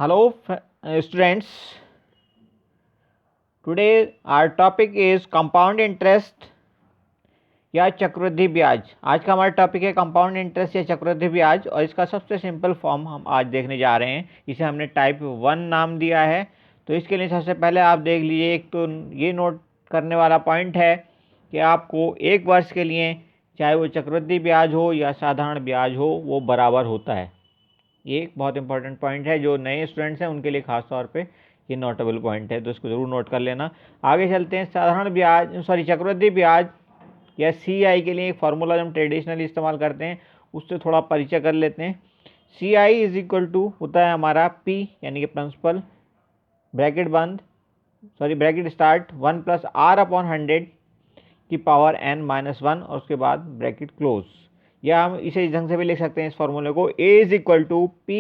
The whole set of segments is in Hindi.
Hello, students. Today our topic is compound interest या चक्रवृद्धि ब्याज। आज का हमारा टॉपिक है कंपाउंड इंटरेस्ट या चक्रवृद्धि ब्याज, और इसका सबसे सिंपल फॉर्म हम आज देखने जा रहे हैं। इसे हमने टाइप 1 नाम दिया है। तो इसके लिए सबसे पहले आप देख लीजिए, एक तो ये नोट करने वाला पॉइंट है कि आपको एक वर्ष के लिए चाहे वो चक्रवृद्धि ब्याज हो या साधारण ब्याज हो वो बराबर होता है। ये एक बहुत इंपॉर्टेंट पॉइंट है, जो नए स्टूडेंट्स हैं उनके लिए खास तौर पे ये नोटेबल पॉइंट है, तो इसको ज़रूर नोट कर लेना। आगे चलते हैं। साधारण ब्याज चक्रवृद्धि ब्याज या CI के लिए एक फार्मूला जो हम ट्रेडिशनली इस्तेमाल करते हैं उससे थोड़ा परिचय कर लेते हैं। CI इज इक्वल टू होता है हमारा P यानी कि प्रिंसिपल, ब्रैकेट बंद, ब्रैकेट स्टार्ट 1 + R/100 की पावर n-1 और उसके बाद ब्रैकेट क्लोज। या हम इसे इस ढंग से भी लिख सकते हैं इस फॉर्मूले को, A is equal to P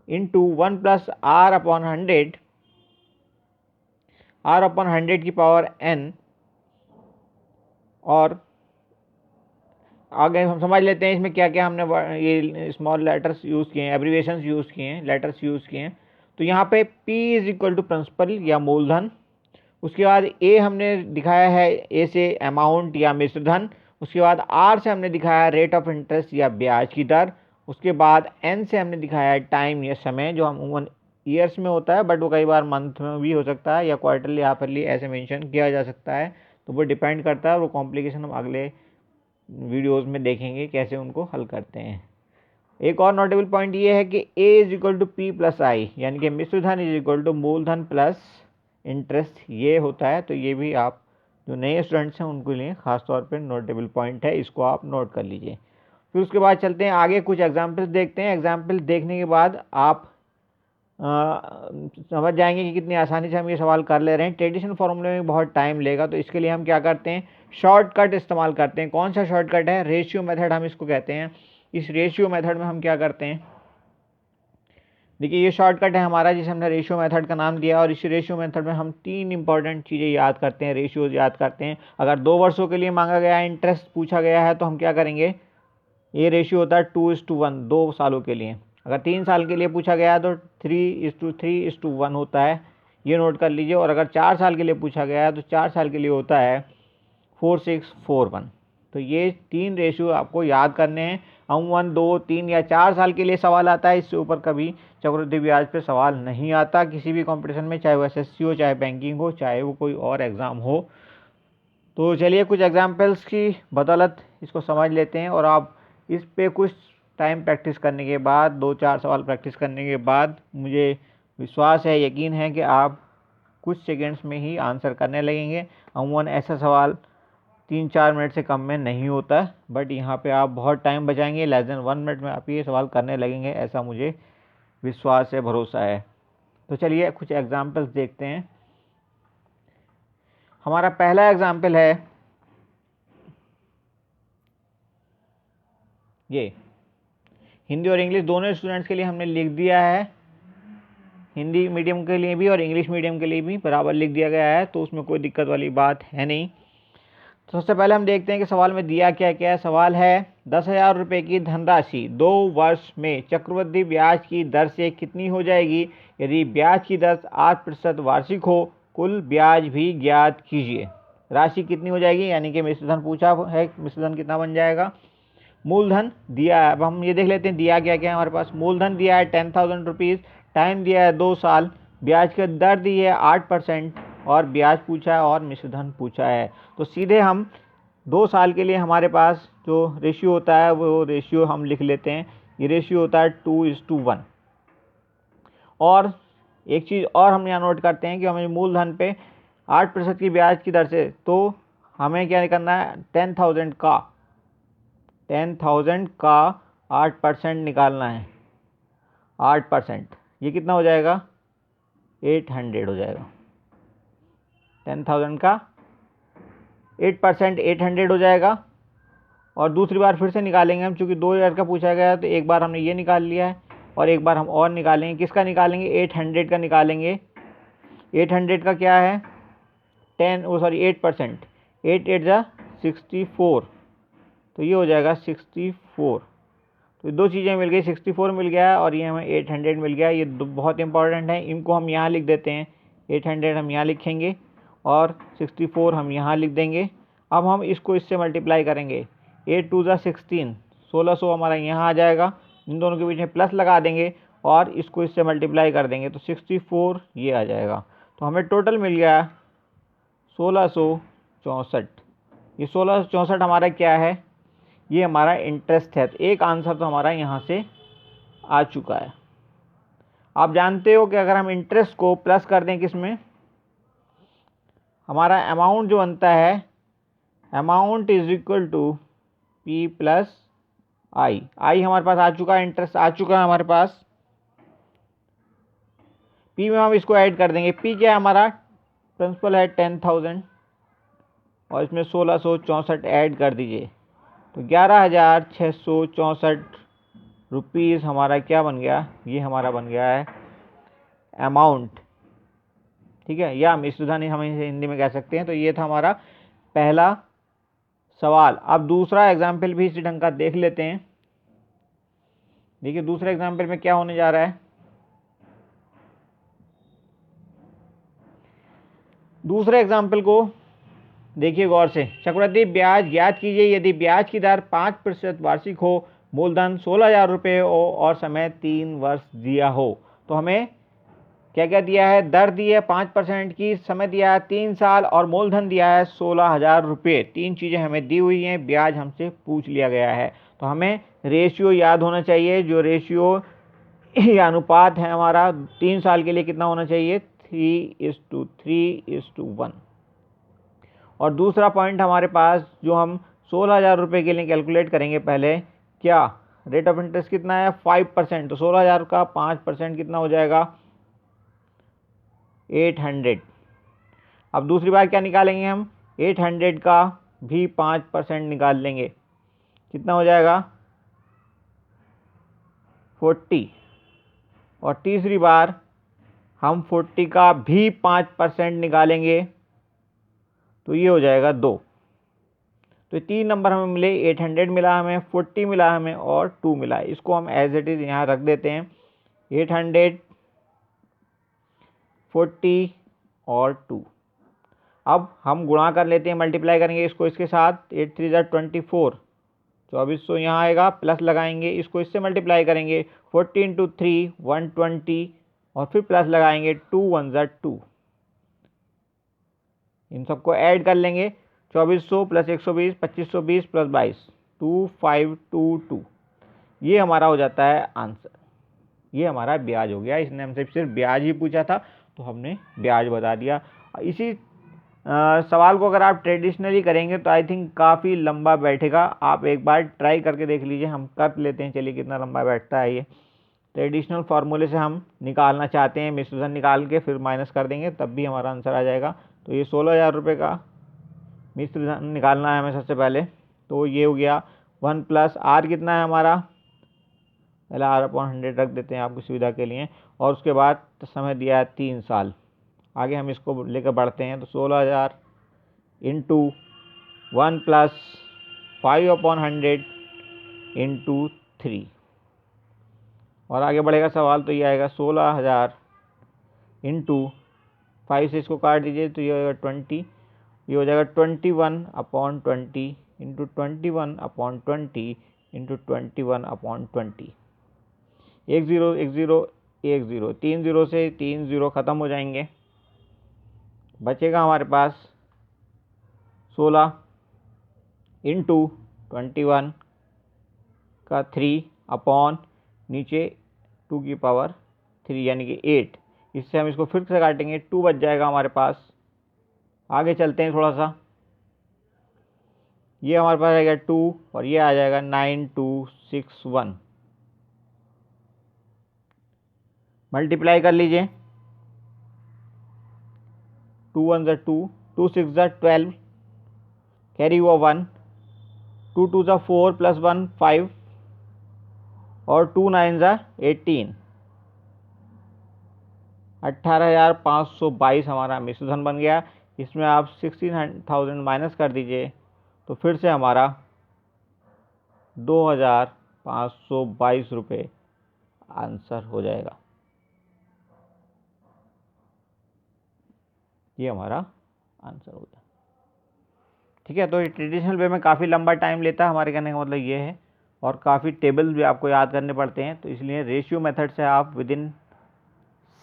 into 1 + R/100 की पावर n। और आगे हम समझ लेते हैं इसमें क्या क्या हमने ये स्मॉल लेटर्स यूज़ किए हैं, एब्रीविएशंस यूज़ किए हैं, लेटर्स यूज़ किए हैं। तो यहाँ पे P is equal to principal या मूलधन, उसके बाद A हमने दिखाया है A से अमाउंट या मिश्र धन, उसके बाद R से हमने दिखाया रेट ऑफ इंटरेस्ट या ब्याज की दर, उसके बाद N से हमने दिखाया है टाइम या समय, जो हम ईयर्स में होता है बट वो कई बार मंथ में भी हो सकता है या क्वार्टरली हाफरली ऐसे मेंशन किया जा सकता है। तो वो डिपेंड करता है, वो कॉम्प्लिकेशन हम अगले वीडियोस में देखेंगे कैसे उनको हल करते हैं। एक और नोटेबल पॉइंट ये है कि A is equal to P + I यानी कि मिश्र धन इज इक्वल टू मूलधन प्लस इंटरेस्ट, ये होता है। तो ये भी आप जो नए स्टूडेंट्स हैं उनके लिए खास तौर पे नोटेबल पॉइंट है, इसको आप नोट कर लीजिए। फिर उसके बाद चलते हैं आगे, कुछ एग्जाम्पल्स देखते हैं। एग्जाम्पल देखने के बाद आप समझ जाएंगे कि कितनी आसानी से हम ये सवाल कर ले रहे हैं। ट्रेडिशनल फॉर्मूले में बहुत टाइम लेगा, तो इसके लिए हम क्या करते हैं, शॉर्टकट इस्तेमाल करते हैं। कौन सा शॉर्टकट है? रेशियो मेथड हम इसको कहते हैं। इस रेशियो मेथड में हम क्या करते हैं, देखिए ये शॉर्टकट है हमारा जिसे हमने रेशियो मेथड का नाम दिया, और इस रेशियो मेथड में हम 3 इंपॉर्टेंट चीज़ें याद करते हैं, रेशियोज याद करते हैं। अगर 2 वर्षों के लिए मांगा गया है, इंटरेस्ट पूछा गया है, तो हम क्या करेंगे, ये रेशियो होता है 2:1, 2 सालों के लिए। अगर 3 साल के लिए पूछा गया है तो 3:3:1 होता है, ये नोट कर लीजिए। और अगर 4 साल के लिए पूछा गया है तो 4 साल के लिए होता है 4:6:4:1। तो ये 3 रेशियो आपको याद करने हैं। 1, 2, 3 या 4 साल के लिए सवाल आता है, इससे ऊपर कभी चक्रवृद्धि ब्याज पे सवाल नहीं आता किसी भी कंपटीशन में, चाहे वो SSC हो, चाहे बैंकिंग हो, चाहे वो कोई और एग्ज़ाम हो। तो चलिए कुछ एग्जाम्पल्स की बदौलत इसको समझ लेते हैं, और आप इस पे कुछ टाइम प्रैक्टिस करने के बाद, 2-4 सवाल प्रैक्टिस करने के बाद मुझे विश्वास है, यकीन है कि आप कुछ सेकंड्स में ही आंसर करने लगेंगे। अमूमन ऐसा सवाल 3-4 मिनट से कम में नहीं होता, बट यहाँ पे आप बहुत टाइम बचाएंगे, लेस देन 1 मिनट में आप ये सवाल करने लगेंगे, ऐसा मुझे विश्वास है, भरोसा है। तो चलिए कुछ एग्जाम्पल्स देखते हैं। हमारा पहला एग्जाम्पल है ये, हिंदी और इंग्लिश दोनों स्टूडेंट्स के लिए हमने लिख दिया है, हिंदी मीडियम के लिए भी और इंग्लिश मीडियम के लिए भी बराबर लिख दिया गया है, तो उसमें कोई दिक्कत वाली बात है नहीं। तो सबसे पहले हम देखते हैं कि सवाल में दिया क्या क्या है। सवाल है 10,000 रुपये की धनराशि 2 वर्ष में चक्रवृद्धि ब्याज की दर से कितनी हो जाएगी यदि ब्याज की दर 8% वार्षिक हो, कुल ब्याज भी ज्ञात कीजिए। राशि कितनी हो जाएगी, यानी कि मिश्र धन पूछा है, मिश्र धन कितना बन जाएगा। मूलधन दिया है, अब हम ये देख लेते हैं दिया क्या क्या है हमारे पास। मूलधन दिया है 10,000 रुपीज़, टाइम दिया है 2 साल, ब्याज की दर दी है 8% और ब्याज पूछा है और मिश्र धन पूछा है। तो सीधे हम 2 साल के लिए हमारे पास जो रेशियो होता है वो रेशियो हम लिख लेते हैं। ये रेशियो होता है 2:1। और एक चीज़ और हम यहाँ नोट करते हैं कि हमें मूलधन पे 8% की ब्याज की दर से, तो हमें क्या करना है, 10,000 का 8% निकालना है। 8% ये कितना हो जाएगा, 800 हो जाएगा। 10,000 का 8% 800 हो जाएगा। और दूसरी बार फिर से निकालेंगे हम, चूँकि 2,000 का पूछा गया है, तो एक बार हमने ये निकाल लिया है और एक बार हम और निकालेंगे। किसका निकालेंगे, 800 का निकालेंगे। 800 का क्या है, 8%, 8 8 जा 64, तो ये हो जाएगा 64। तो दो चीज़ें मिल गई, 64 मिल गया और ये हमें 800 मिल गया। ये बहुत इंपॉर्टेंट है, इनको हम यहाँ लिख देते हैं। 800 हम यहाँ लिखेंगे और 64 हम यहाँ लिख देंगे। अब हम इसको इससे मल्टीप्लाई करेंगे। 8 2 16, 1600 हमारा यहाँ आ जाएगा। इन दोनों के बीच में प्लस लगा देंगे और इसको इससे मल्टीप्लाई कर देंगे तो 64 ये आ जाएगा। तो हमें टोटल मिल गया 1664। ये 1664 हमारा क्या है, ये हमारा इंटरेस्ट है। तो एक आंसर तो हमारा यहाँ से आ चुका है। आप जानते हो कि अगर हम इंटरेस्ट को प्लस कर दें किस में, हमारा अमाउंट जो बनता है, amount is equal to P plus I. I हमारे पास आ चुका है, इंटरेस्ट आ चुका है हमारे पास। पी में हम इसको ऐड कर देंगे। पी क्या है हमारा, प्रिंसिपल है 10,000 और इसमें 1664 ऐड कर दीजिए तो 11,664 रुपीज़ हमारा क्या बन गया, ये हमारा बन गया है अमाउंट। ठीक है, या मिश्रधन हम इसे हिंदी में कह सकते हैं। तो ये था हमारा पहला सवाल। अब दूसरा एग्जाम्पल भी इसी ढंग का देख लेते हैं। देखिए दूसरे एग्जाम्पल में क्या होने जा रहा है। दूसरे एग्जाम्पल को देखिए गौर से। चक्रवृद्धि ब्याज ज्ञात कीजिए यदि ब्याज की दर 5% वार्षिक हो, मूलधन 16,000 रुपये हो और समय 3 वर्ष दिया हो। तो हमें क्या क्या दिया है, दर दी है 5% की, समय दिया है 3 साल और मूलधन दिया है 16,000 रुपये। तीन चीज़ें हमें दी हुई हैं, ब्याज हमसे पूछ लिया गया है। तो हमें रेशियो याद होना चाहिए। जो रेशियो या अनुपात है हमारा 3 साल के लिए कितना होना चाहिए, 3:3:1। और दूसरा पॉइंट हमारे पास जो हम 16,000 रुपये के लिए कैलकुलेट करेंगे पहले, क्या रेट ऑफ इंटरेस्ट कितना है 5%। तो 16,000 का 5% कितना हो जाएगा 800। अब दूसरी बार क्या निकालेंगे हम, 800 का भी 5% निकाल लेंगे, कितना हो जाएगा 40। और तीसरी बार हम 40 का भी 5% निकालेंगे तो ये हो जाएगा 2। तो 3 नंबर हमें मिले, 800 मिला हमें, 40 मिला हमें और 2 मिला। इसको हम एज इट इज़ यहाँ रख देते हैं, 800, 40 और 2। अब हम गुणा कर लेते हैं, मल्टीप्लाई करेंगे इसको इसके साथ। 8 3 24, 2400 यहाँ आएगा, प्लस लगाएंगे, इसको इससे मल्टीप्लाई करेंगे। 40 × 3 120 और फिर प्लस लगाएंगे, 2 1 2। इन सबको ऐड कर लेंगे, 2400 प्लस 120, 2520 प्लस 22, 2522। ये हमारा हो जाता है आंसर। ये हमारा ब्याज हो गया। इसने हमसे सिर्फ ब्याज ही पूछा था तो हमने ब्याज बता दिया। इसी सवाल को अगर आप ट्रेडिशनली करेंगे तो आई थिंक काफ़ी लंबा बैठेगा। आप एक बार ट्राई करके देख लीजिए। हम कर लेते हैं, चलिए कितना लंबा बैठता है ये। ट्रेडिशनल फार्मूले से हम निकालना चाहते हैं, मिश्रधन निकाल के फिर माइनस कर देंगे तब भी हमारा आंसर आ जाएगा। तो ये 16,000 रुपये का मिश्रधन निकालना है हमें सबसे पहले। तो ये हो गया 1 प्लस आर कितना है हमारा, पहले R/100 रख देते हैं आपकी सुविधा के लिए। और उसके बाद समय दिया है 3 साल। आगे हम इसको लेकर बढ़ते हैं। तो 16,000 इंटू 1 प्लस 5/100 इंटू 3। और आगे बढ़ेगा सवाल तो ये आएगा 16,000 इंटू 5 से इसको काट दीजिए तो ये हो जाएगा 20। ये हो जाएगा 21/20 इंटू 21/20 इंटू 21/20। 1 0 1 0 1 0, 3 0 से 3 0 ख़त्म हो जाएंगे। बचेगा हमारे पास 16 इंटू 21 का 3 अपॉन नीचे 2 की पावर 3 यानी कि 8। इससे हम इसको फिर से काटेंगे, 2 बच जाएगा हमारे पास। आगे चलते हैं थोड़ा सा। ये हमारे पास आएगा 2 और ये आ जाएगा 9261। मल्टीप्लाई कर लीजिए, 2 1 2, 2 6 12, कैरी हुआ 1, 2 2 4 प्लस 1 5 और 2 9 18। 18,522 हमारा मिश्रधन बन गया। इसमें आप 16,000 माइनस कर दीजिए तो फिर से हमारा 2,522 522 रुपये आंसर हो जाएगा। ये हमारा आंसर होता है। ठीक है, तो ये ट्रेडिशनल वे में काफ़ी लंबा टाइम लेता है, हमारे कहने का मतलब ये है, और काफ़ी टेबल भी आपको याद करने पड़ते हैं, तो इसलिए रेशियो मेथड से आप विद इन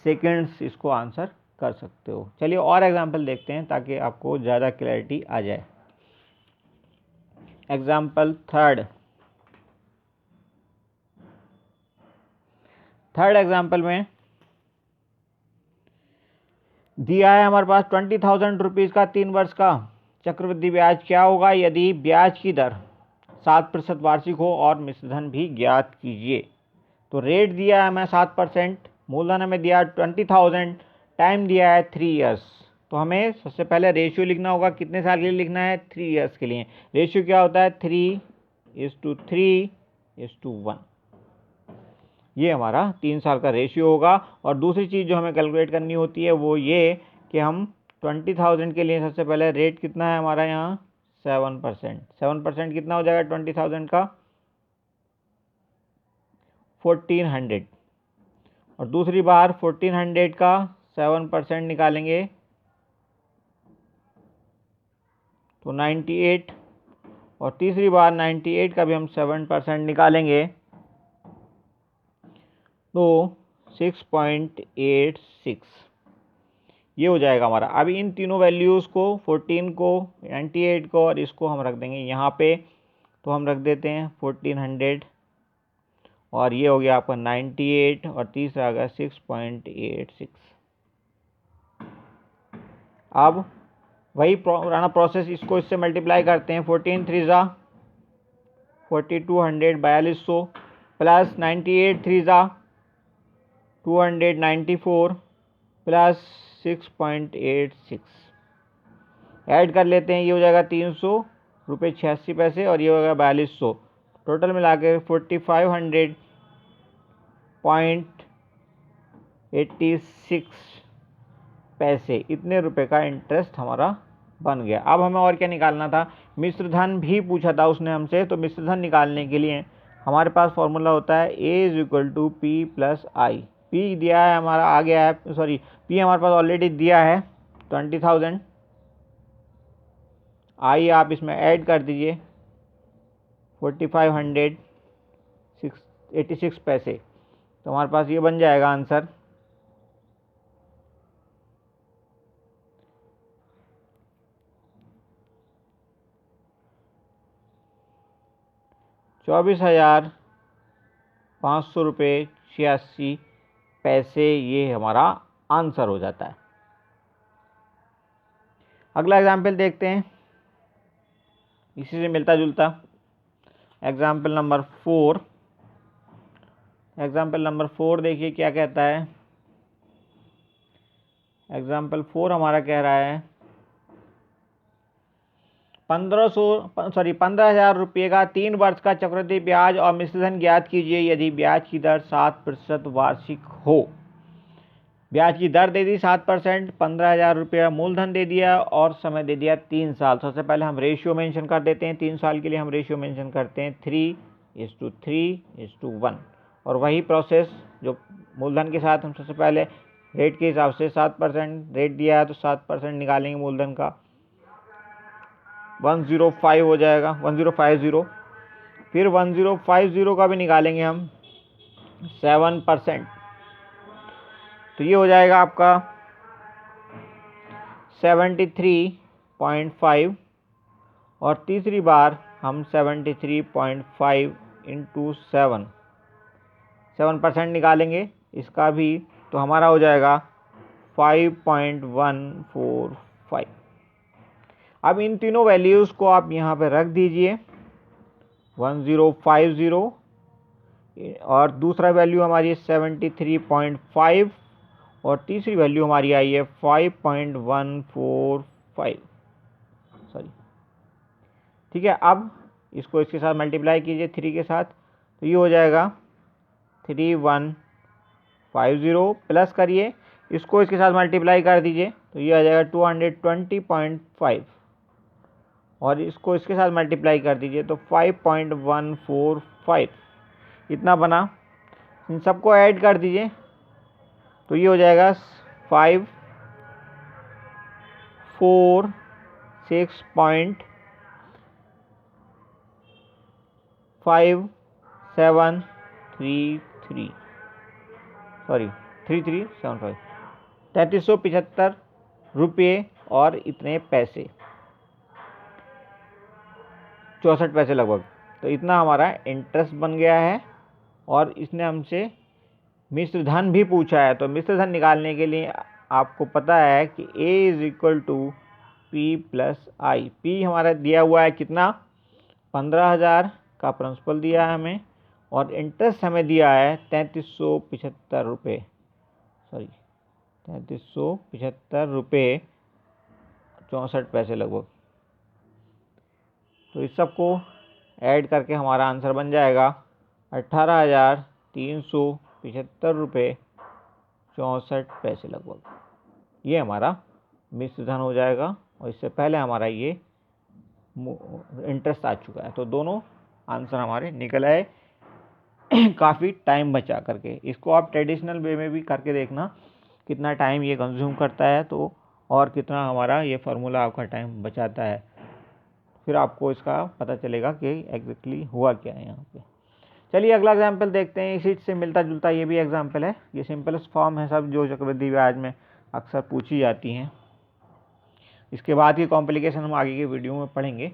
सेकेंड्स इसको आंसर कर सकते हो। चलिए और एग्जाम्पल देखते हैं ताकि आपको ज़्यादा क्लैरिटी आ जाए। एग्जाम्पल थर्ड एग्जाम्पल में दिया है हमारे पास 20,000 रुपीज़ का 3 वर्ष का चक्रवृद्धि ब्याज। क्या होगा यदि ब्याज की दर 7% वार्षिक हो और मिश्रधन भी ज्ञात कीजिए। तो रेट दिया है हमें 7%, मूलधन हमें दिया 20,000, टाइम दिया है 3 ईयर्स। तो हमें सबसे पहले रेशियो लिखना होगा, कितने साल के लिए लिखना है, 3 ईयर्स के लिए। रेशियो क्या होता है, 3:3:1। ये हमारा 3 साल का रेशियो होगा। और दूसरी चीज़ जो हमें कैलकुलेट करनी होती है वो ये कि हम 20,000 के लिए सबसे पहले रेट कितना है हमारा यहाँ 7%। 7% कितना हो जाएगा 20,000 का 1400। और दूसरी बार 1400 का 7% निकालेंगे तो 98। और तीसरी बार 98 का भी हम 7% निकालेंगे तो 6.86 ये हो जाएगा हमारा। अब इन तीनों वैल्यूज़ को 14 को 98 को और इसको हम रख देंगे यहाँ पे। तो हम रख देते हैं 1400 और ये हो गया आपका 98 और तीसरा आ गया 6.86। अब वही पुराना प्रोसेस, इसको इससे मल्टीप्लाई करते हैं। 14 3 4200 4200 प्लस 98 3 294 प्लस 6.86 ऐड कर लेते हैं। ये हो जाएगा 300 रुपये 86 पैसे और ये हो जाएगा 4200। टोटल मिला के 4500.86 पैसे, इतने रुपए का इंटरेस्ट हमारा बन गया। अब हमें और क्या निकालना था, मिश्रधन भी पूछा था उसने हमसे। तो मिश्रधन निकालने के लिए हमारे पास फॉर्मूला होता है A = P + I। P दिया है हमारा, आ गया है, सॉरी P हमारे पास ऑलरेडी दिया है 20,000। I आप इसमें ऐड कर दीजिए 4500.86 पैसे, तो हमारे पास ये बन जाएगा आंसर 24,500 रुपये 86 पैसे। ये हमारा आंसर हो जाता है। अगला एग्जाम्पल देखते हैं, इसी से मिलता जुलता। Example number 4। एग्जाम्पल नंबर 4 देखिए क्या कहता है। एग्जाम्पल 4 हमारा कह रहा है 15,000 रुपये का 3 वर्ष का चक्रवृद्धि ब्याज और मिश्रधन ज्ञात कीजिए यदि ब्याज की दर 7% वार्षिक हो। ब्याज की दर दे दी 7%, 15,000 रुपया मूलधन दे दिया और समय दे दिया 3 साल। सबसे पहले हम रेशियो मेंशन कर देते हैं। 3 साल के लिए हम रेशियो मेंशन करते हैं 3:3:1। और वही प्रोसेस जो मूलधन के साथ हम सबसे पहले रेट के हिसाब से 7% रेट दिया है तो 7% निकालेंगे मूलधन का, 105 हो जाएगा, 1050। फिर 1050 का भी निकालेंगे हम 7%, तो ये हो जाएगा आपका 73.5। और तीसरी बार हम 73.5 × 7% निकालेंगे इसका भी, तो हमारा हो जाएगा 5.145। अब इन तीनों वैल्यूज़ को आप यहाँ पे रख दीजिए 1050 और दूसरा वैल्यू हमारी 73.5 और तीसरी वैल्यू हमारी आई है 5.145, सॉरी। ठीक है, अब इसको इसके साथ मल्टीप्लाई कीजिए 3 के साथ, तो ये हो जाएगा 3150 प्लस करिए इसको इसके साथ मल्टीप्लाई कर दीजिए तो ये आ जाएगा 220.5 और इसको इसके साथ मल्टीप्लाई कर दीजिए तो 5.145। इतना बना, इन सबको ऐड कर दीजिए तो ये हो जाएगा 546.5733 सॉरी 3375 3375 और इतने पैसे 64 पैसे लगभग। तो इतना हमारा इंटरेस्ट बन गया है। और इसने हमसे मिश्र धन भी पूछा है, तो मिश्र धन निकालने के लिए आपको पता है कि A is equal to P plus I. P हमारा दिया हुआ है कितना, 15,000 का प्रिंसिपल दिया है हमें, और इंटरेस्ट हमें दिया है 3375 रुपये, सॉरी 3375 रुपये 64 पैसे लगभग। तो इस सब को ऐड करके हमारा आंसर बन जाएगा 18,375 रुपये 64 पैसे लगभग। ये हमारा मिश्र धन हो जाएगा, और इससे पहले हमारा ये इंटरेस्ट आ चुका है। तो दोनों आंसर हमारे निकल आए काफ़ी टाइम बचा करके। इसको आप ट्रेडिशनल वे में भी करके देखना कितना टाइम ये कंज्यूम करता है, तो और कितना हमारा ये फार्मूला आपका टाइम बचाता है, फिर आपको इसका पता चलेगा कि एग्जैक्टली हुआ क्या है यहाँ पे। चलिए अगला एग्जाम्पल देखते हैं। इसी से मिलता जुलता ये भी एग्जाम्पल है। ये सिंपलेस्ट फॉर्म है सब जो चक्रवृद्धि ब्याज में अक्सर पूछी जाती हैं। इसके बाद की कॉम्प्लिकेशन हम आगे के वीडियो में पढ़ेंगे।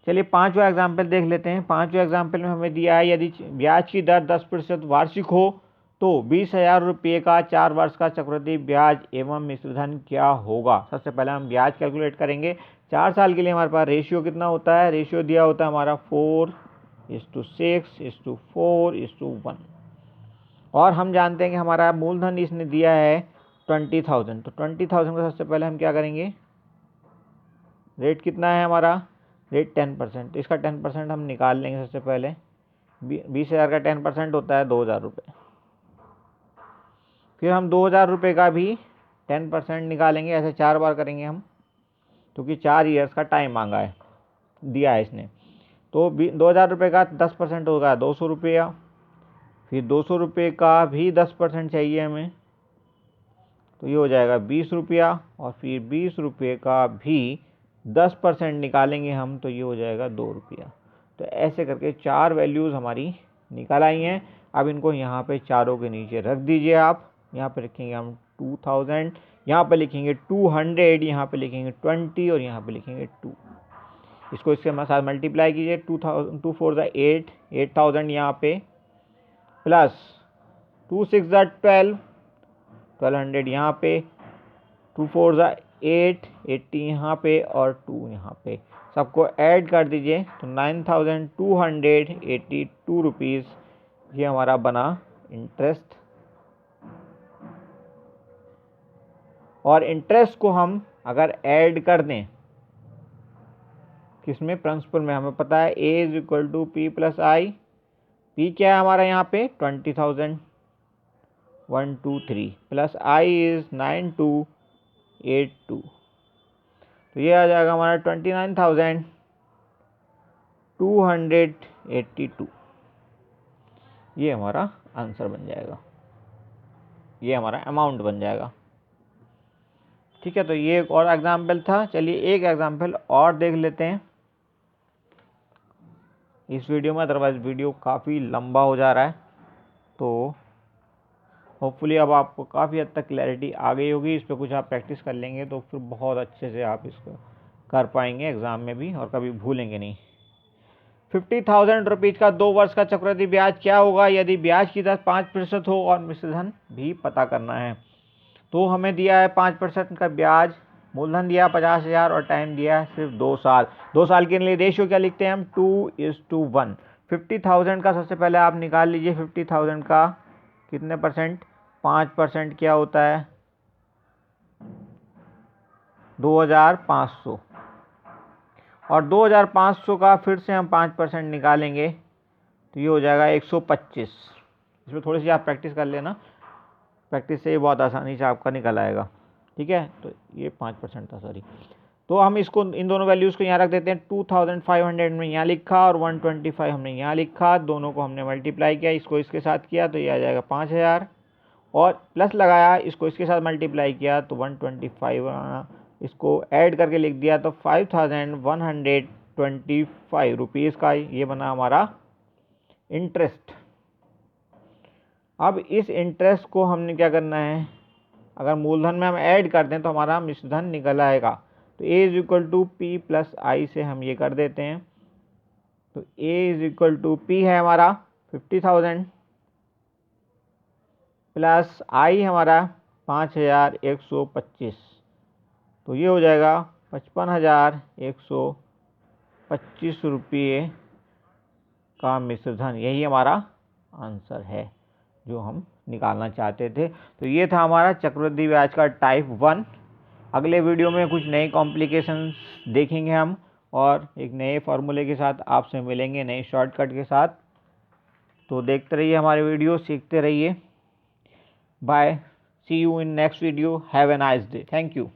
चलिए पांचवा एग्जाम्पल देख लेते हैं। पांचवें एग्जाम्पल में हमें दिया है यदि ब्याज की दर 10% वार्षिक हो तो 20,000 रुपये का 4 वर्ष का चक्रवृद्धि ब्याज एवं मिश्रधन क्या होगा। सबसे पहले हम ब्याज कैलकुलेट करेंगे। 4 साल के लिए हमारे पास रेशियो कितना होता है, रेशियो दिया होता है हमारा 4:6:4:1, और हम जानते हैं कि हमारा मूलधन इसने दिया है 20,000। तो 20,000 का सबसे पहले हम क्या करेंगे, रेट कितना है हमारा, रेट 10%। इसका 10% हम निकाल लेंगे। सबसे पहले 20,000 का 10% होता है 2,000 रुपये। फिर हम 2,000 रुपये का भी 10% निकालेंगे। ऐसे 4 बार करेंगे हम, क्योंकि 4 ईयर्स का टाइम मांगा है, दिया है इसने। तो 2,000 रुपये का 10% होगा 200 रुपया। फिर 200 रुपये का भी 10% चाहिए हमें, तो ये हो जाएगा 20 रुपया। और फिर 20 रुपये का भी 10% निकालेंगे हम, तो ये हो जाएगा 2 रुपया। तो ऐसे करके 4 वैल्यूज़ हमारी निकल आई हैं। अब इनको यहाँ पे चारों के नीचे रख दीजिए आप। यहाँ पे रखेंगे हम 2000, यहाँ पे लिखेंगे 200, यहाँ पे लिखेंगे 20 और यहाँ पे लिखेंगे 2। इसको इसके साथ मल्टीप्लाई कीजिए। 2 4 8, 8,000 यहाँ पे, प्लस 2 6 12, 1200 यहाँ पे, 2 4 8, 80 यहाँ पे और 2 यहाँ पे। सबको ऐड कर दीजिए तो 9,282 रुपीज़ ये हमारा बना इंटरेस्ट। और इंटरेस्ट को हम अगर ऐड कर दें किसमें, प्रिंसिपल में, हमें पता है A is equal to P plus I. P क्या है हमारा यहाँ पे 20,000 123 प्लस I इज 9282। तो ये आ जाएगा हमारा 29,282। ये हमारा आंसर बन जाएगा, ये हमारा अमाउंट बन जाएगा। ठीक है, तो ये एक और एग्जाम्पल था। चलिए एक एग्जाम्पल और देख लेते हैं इस वीडियो में, अदरवाइज वीडियो काफ़ी लंबा हो जा रहा है। तो होपफुली अब आपको काफ़ी हद तक क्लैरिटी आ गई होगी। इस पर कुछ आप प्रैक्टिस कर लेंगे तो फिर बहुत अच्छे से आप इसको कर पाएंगे एग्ज़ाम में भी, और कभी भूलेंगे नहीं। 50,000 रुपीज़ का 2 वर्ष का चक्रवृद्धि ब्याज क्या होगा यदि ब्याज की दर 5% हो और मिश्रधन भी पता करना है। तो हमें दिया है 5% का ब्याज, मूलधन दिया 50,000 और टाइम दिया है सिर्फ 2 साल। 2 साल के लिए रेशियो क्या लिखते हैं हम, 2:1। 50,000 का सबसे पहले आप निकाल लीजिए। 50,000 का कितने परसेंट, 5% क्या होता है 2,500। और 2,500 का फिर से हम 5% निकालेंगे तो ये हो जाएगा 125। इसमें थोड़ी सी आप प्रैक्टिस कर लेना, प्रैक्टिस से ये बहुत आसानी से आपका निकल आएगा। ठीक है, तो ये 5% था, सॉरी। तो हम इसको इन दोनों वैल्यूज़ को यहाँ रख देते हैं। 2500 हमने यहाँ लिखा और 125 हमने यहाँ लिखा, दोनों को हमने मल्टीप्लाई किया, इसको इसके साथ किया तो ये आ जाएगा 5000 और प्लस लगाया, इसको इसके साथ मल्टीप्लाई किया तो 125, इसको ऐड करके लिख दिया तो 5125 रुपीज़ का ये बना हमारा इंटरेस्ट। अब इस इंटरेस्ट को हमने क्या करना है, अगर मूलधन में हम ऐड कर दें तो हमारा मिश्र धन निकल आएगा। तो A is equal to P plus I से हम ये कर देते हैं। तो A is equal to P है हमारा 50,000 प्लस आई हमारा 5125, तो ये हो जाएगा 55,125 रुपये का मिश्र धन। यही हमारा आंसर है जो हम निकालना चाहते थे। तो ये था हमारा चक्रवृद्धि ब्याज का टाइप 1। अगले वीडियो में कुछ नए कॉम्प्लिकेशंस देखेंगे हम और एक नए फॉर्मूले के साथ आपसे मिलेंगे, नए शॉर्टकट के साथ। तो देखते रहिए हमारे वीडियो, सीखते रहिए। Bye, see you in next video, have a nice day, thank you.